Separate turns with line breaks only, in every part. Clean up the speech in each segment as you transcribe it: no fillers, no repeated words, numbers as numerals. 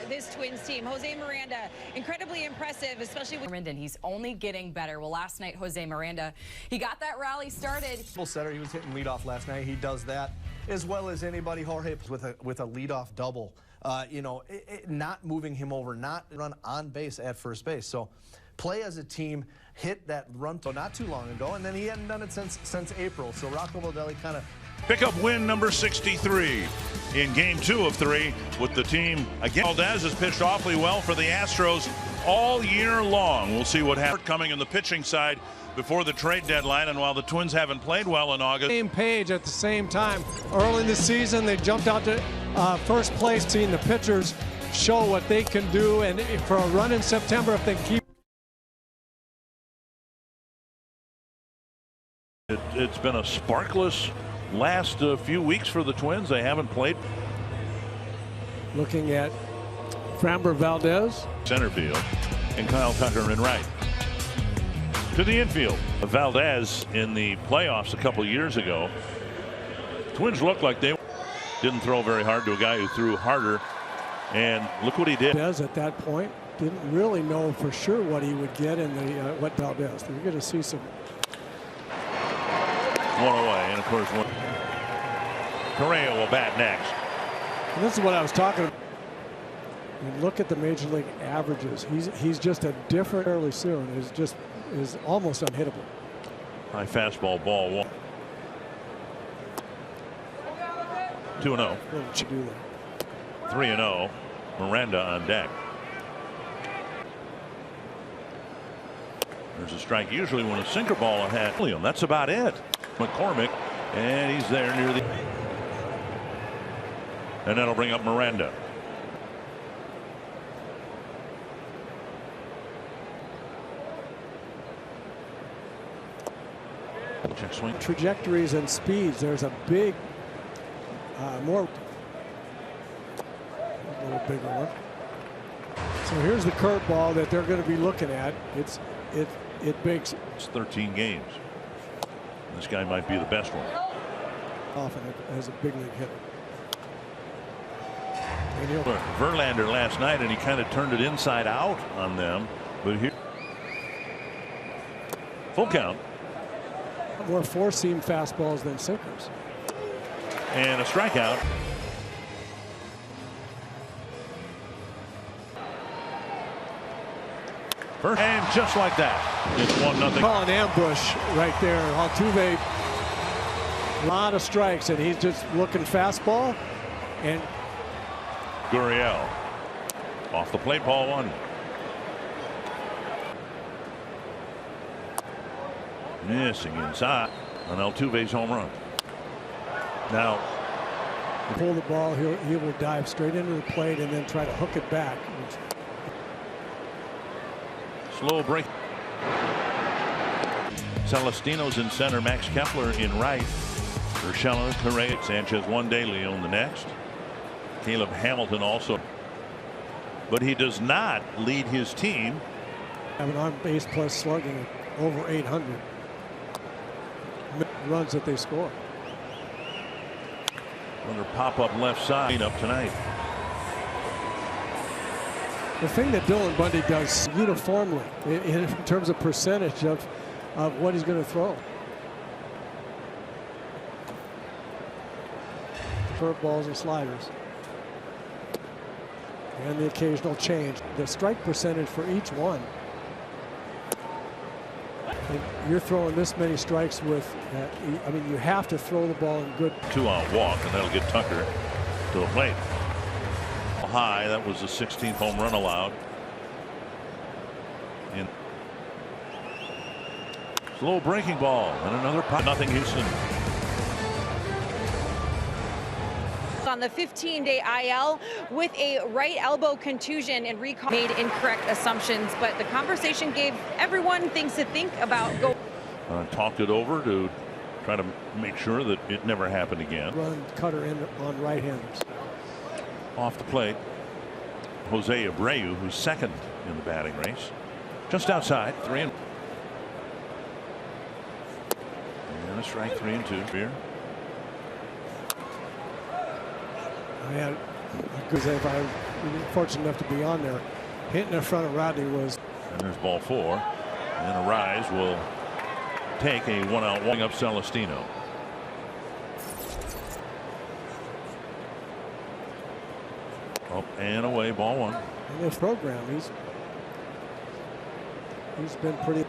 this Twins team. Jose Miranda, incredibly impressive, especially with
and he's only getting better. Well, last night, Jose Miranda, he got that rally started.
Full setter, he was hitting leadoff last night. He does that as well as anybody. Jorge with a leadoff double. Not moving him over, not run on base at first base. So play as a team, hit that run not too long ago, and then he hadn't done it since April. So Rocco Baldelli kind of
pickup win number 63 in game 2 of 3 with the team again. ALDS has pitched awfully well for the Astros all year long. We'll see what happens coming in the pitching side before the trade deadline, and while the Twins haven't played well in August.
Same page at the same time. Early in the season, they jumped out to first place, seeing the pitchers show what they can do, and for a run in September, if they keep.
It's been a sparkless last few weeks for the Twins. They haven't played.
Looking at Framber Valdez.
Center field, and Kyle Tucker in right. To the infield. Valdez in the playoffs a couple years ago. Twins looked like they didn't throw very hard to a guy who threw harder, and look what he did.
Valdez at that point didn't really know for sure what he would get in the what Valdez. You're going to see some.
One away, and of course one. Correa will bat next.
And this is what I was talking about. You look at the major league averages. He's just a different early soon. Is almost unhittable.
High fastball, ball 1. 2-0.
What you do that?
3-0. Miranda on deck. There's a strike usually when a sinker ball ahead. That's about it. McCormick, and he's there near the. And that'll bring up Miranda. Check swing.
Trajectories and speeds. There's a big, a little bigger one. So here's the curveball that they're going to be looking at. It makes.
It's 13 games. This guy might be the best one.
Often as a big league hitter.
Verlander last night, and he kind of turned it inside out on them. But here, full count.
More four-seam fastballs than sinkers.
And a strikeout. First, and just like that, it's 1-0.
Call an ambush right there. Altuve, a lot of strikes, and he's just looking fastball. And
Gurriel off the plate, ball 1. Missing inside on Altuve's home run. Now,
pull the ball, he will dive straight into the plate and then try to hook it back.
slow break. Celestino's in center, Max Kepler in right. Urshela, Correa, Sanchez one day, Leon the next. Caleb Hamilton also. But he does not lead his team.
Have an on-base plus slugging over 800 runs that they score.
Another pop-up left side up tonight.
The thing that Dylan Bundy does uniformly in terms of percentage of what he's going to throw. Curveballs and sliders. And the occasional change. The strike percentage for each one. And you're throwing this many strikes with, I mean, you have to throw the ball in good.
2-out walk, and that'll get Tucker to the plate. High, that was the 16th home run allowed. In slow breaking ball, and another pop. Nothing Houston.
On the 15-day IL with a right elbow contusion and recall. Made incorrect assumptions, but the conversation gave everyone things to think about.
Talked it over to try to make sure that it never happened again.
Run cutter in on right-handers.
Off the plate, Jose Abreu, who's second in the batting race, just outside 3-1. And a strike, 3-2 here.
I had a good, if I fortunate enough to be on there. Hitting in front of Rodney was.
And there's ball 4. And Arise will take a 1-out walking up Celestino. Up and away, ball 1.
In this program, he's been pretty.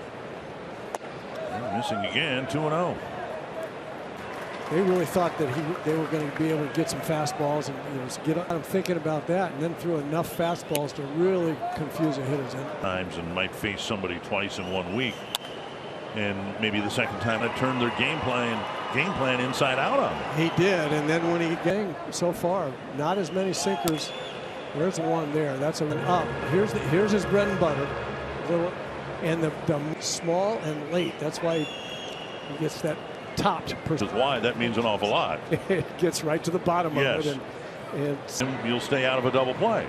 And missing again, 2-0.
They really thought that they were going to be able to get some fastballs and get him thinking about that, and then threw enough fastballs to really confuse the hitters.
Times and might face somebody twice in 1 week, and maybe the second time it turned their game plan inside out on him.
He did, and then when he getting so far, not as many sinkers. There's one there. That's a up. Here's his bread and butter. And the small and late. That's why he gets that topped.
Which is why that means an awful lot.
It gets right to the bottom
yes.
of it.
And you'll stay out of a double play.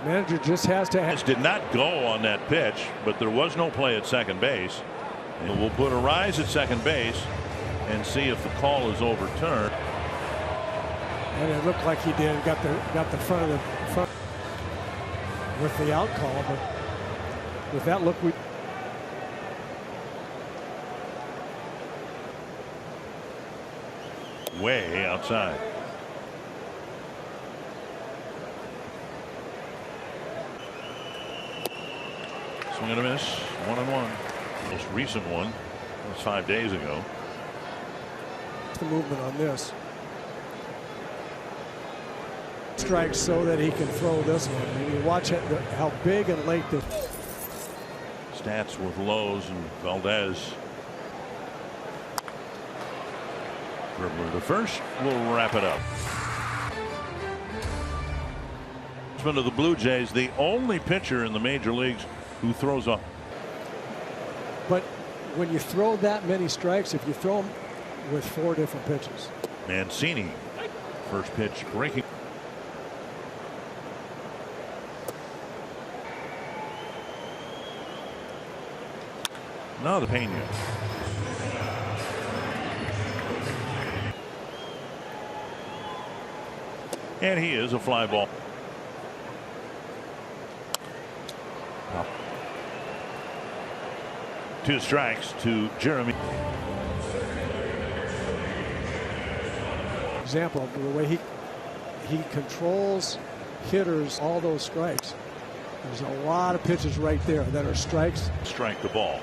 Manager just has to have.
Did not go on that pitch, but there was no play at second base. And we'll put Arise at second base and see if the call is overturned.
And it looked like he did. Got the front of the front with the out call, but with that look, we.
Way outside. Swing and a miss. 1-1. Most recent one was 5 days ago.
The movement on this. Strikes so that he can throw this one. And you watch it, how big and late this.
Stats with Lowe's and Valdez. Dribbler to first. We'll wrap it up. Of the Blue Jays, the only pitcher in the major leagues who throws up.
But when you throw that many strikes, if you throw them with 4 different pitches.
Mancini, first pitch breaking. Now the Pena. And he is a fly ball. 2 strikes to Jeremy.
Example of the way he controls hitters, all those strikes. There's a lot of pitches right there that are strikes.
Strike the ball.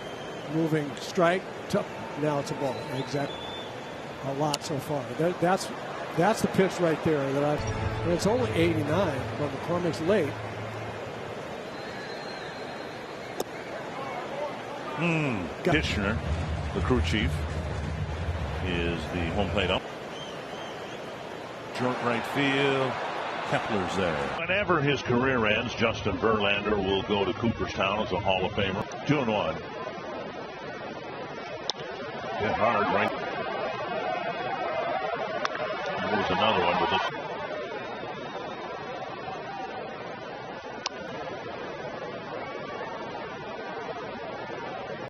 Moving strike to now it's a ball. Exactly. A lot so far. That's the pitch right there that and it's only 89, but McCormick's late.
Kitchener, the crew chief, is the home plate up. Short right field. Kepler's there. Whenever his career ends, Justin Verlander will go to Cooperstown as a Hall of Famer. 2-1. Hit hard right. There's another one with this.